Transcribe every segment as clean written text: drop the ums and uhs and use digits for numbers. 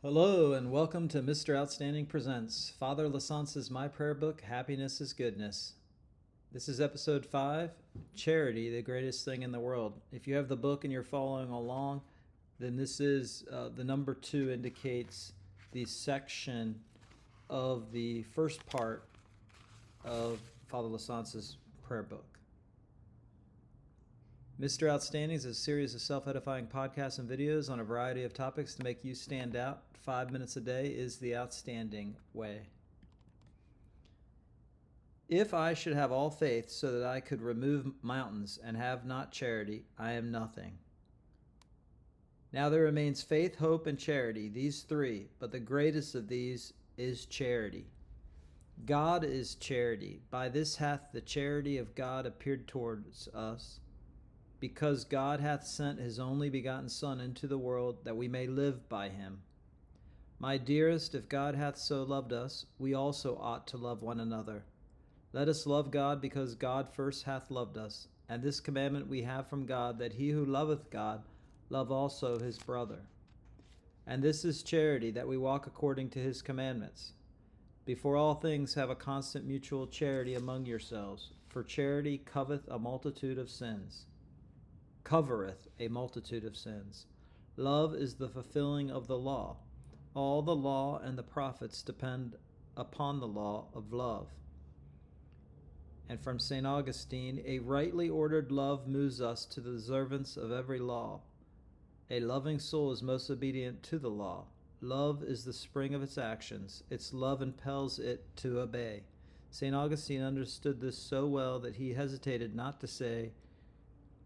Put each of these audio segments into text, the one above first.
Hello and welcome to Mr. Outstanding Presents Father Lasance's My Prayer Book, Happiness is Goodness. This is episode 5, Charity, the Greatest Thing in the World. If you have the book and you're following along, then this is the number 2 indicates the section of the first part of Father Lasance's prayer book. Mr. Outstanding is a series of self-edifying podcasts and videos on a variety of topics to make you stand out. 5 minutes a day is the outstanding way. If I should have all faith so that I could remove mountains and have not charity, I am nothing. Now there remains faith, hope, and charity, these 3, but the greatest of these is charity. God is charity. By this hath the charity of God appeared towards us, because God hath sent his only begotten Son into the world, that we may live by him. My dearest, if God hath so loved us, we also ought to love one another. Let us love God, because God first hath loved us. And this commandment we have from God, that he who loveth God love also his brother. And this is charity, that we walk according to his commandments. Before all things have a constant mutual charity among yourselves, for charity covereth a multitude of sins. Love is the fulfilling of the law. All the law and the prophets depend upon the law of love. And from St. Augustine, a rightly ordered love moves us to the observance of every law. A loving soul is most obedient to the law. Love is the spring of its actions. Its love impels it to obey. St. Augustine understood this so well that he hesitated not to say,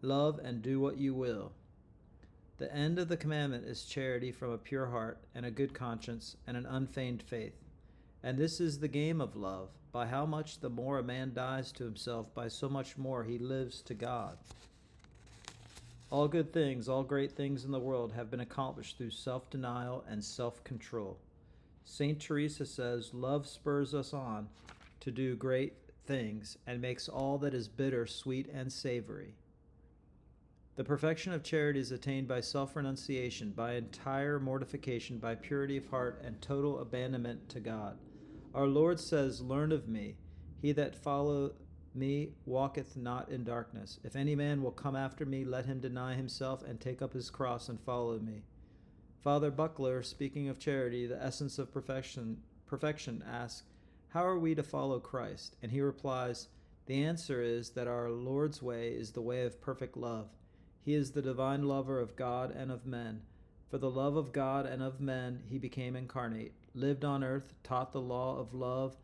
"Love and do what you will." The end of the commandment is charity from a pure heart and a good conscience and an unfeigned faith. And this is the game of love. By how much the more a man dies to himself, by so much more he lives to God. All good things, all great things in the world have been accomplished through self-denial and self-control. St. Teresa says, love spurs us on to do great things and makes all that is bitter sweet and savory. The perfection of charity is attained by self-renunciation, by entire mortification, by purity of heart, and total abandonment to God. Our Lord says, "Learn of me. He that followeth me walketh not in darkness. If any man will come after me, let him deny himself and take up his cross and follow me." Father Buckler, speaking of charity, the essence of perfection, asks, "How are we to follow Christ?" And he replies, "The answer is that our Lord's way is the way of perfect love. He is the divine lover of God and of men. For the love of God and of men he became incarnate, lived on earth, taught the law of love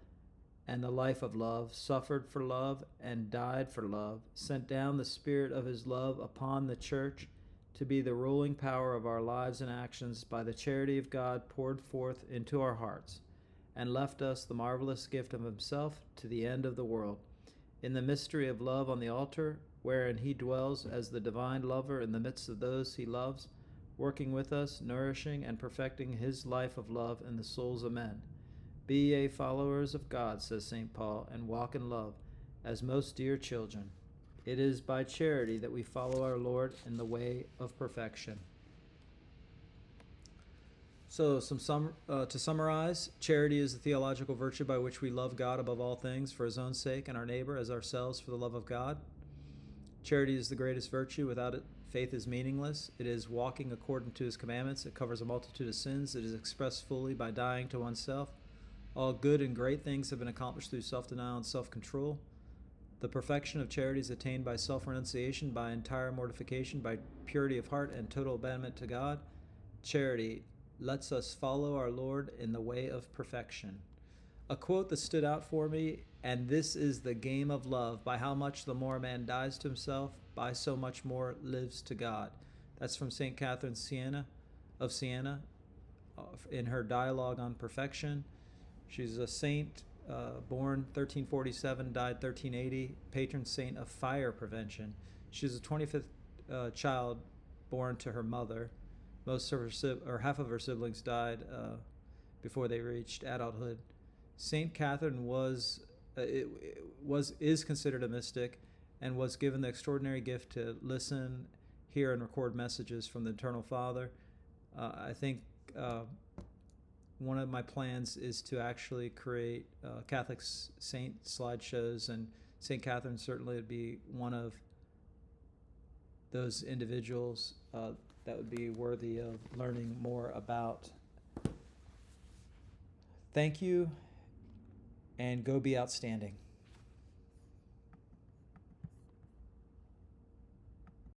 and the life of love, suffered for love and died for love, sent down the Spirit of his love upon the Church to be the ruling power of our lives and actions by the charity of God poured forth into our hearts, and left us the marvelous gift of himself to the end of the world. In the mystery of love on the altar, wherein he dwells as the divine lover in the midst of those he loves, working with us, nourishing and perfecting his life of love in the souls of men. Be ye followers of God, says St. Paul, and walk in love, as most dear children. It is by charity that we follow our Lord in the way of perfection. So, to summarize, charity is the theological virtue by which we love God above all things for his own sake, and our neighbor as ourselves for the love of God. Charity is the greatest virtue. Without it, faith is meaningless. It is walking according to his commandments. It covers a multitude of sins. It is expressed fully by dying to oneself. All good and great things have been accomplished through self-denial and self-control. The perfection of charity is attained by self-renunciation, by entire mortification, by purity of heart, and total abandonment to God. Charity lets us follow our Lord in the way of perfection. A quote that stood out for me, "And this is the game of love. By how much the more a man dies to himself, by so much more lives to God." That's from St. Catherine of Siena, in her dialogue on perfection. She's a saint, born 1347, died 1380, patron saint of fire prevention. She's the 25th child born to her mother. Most of her, half of her siblings died before they reached adulthood. Saint Catherine is considered a mystic, and was given the extraordinary gift to listen, hear, and record messages from the Eternal Father. I think one of my plans is to actually create Catholic saint slideshows, and St. Catherine certainly would be one of those individuals that would be worthy of learning more about. Thank you, and go be outstanding.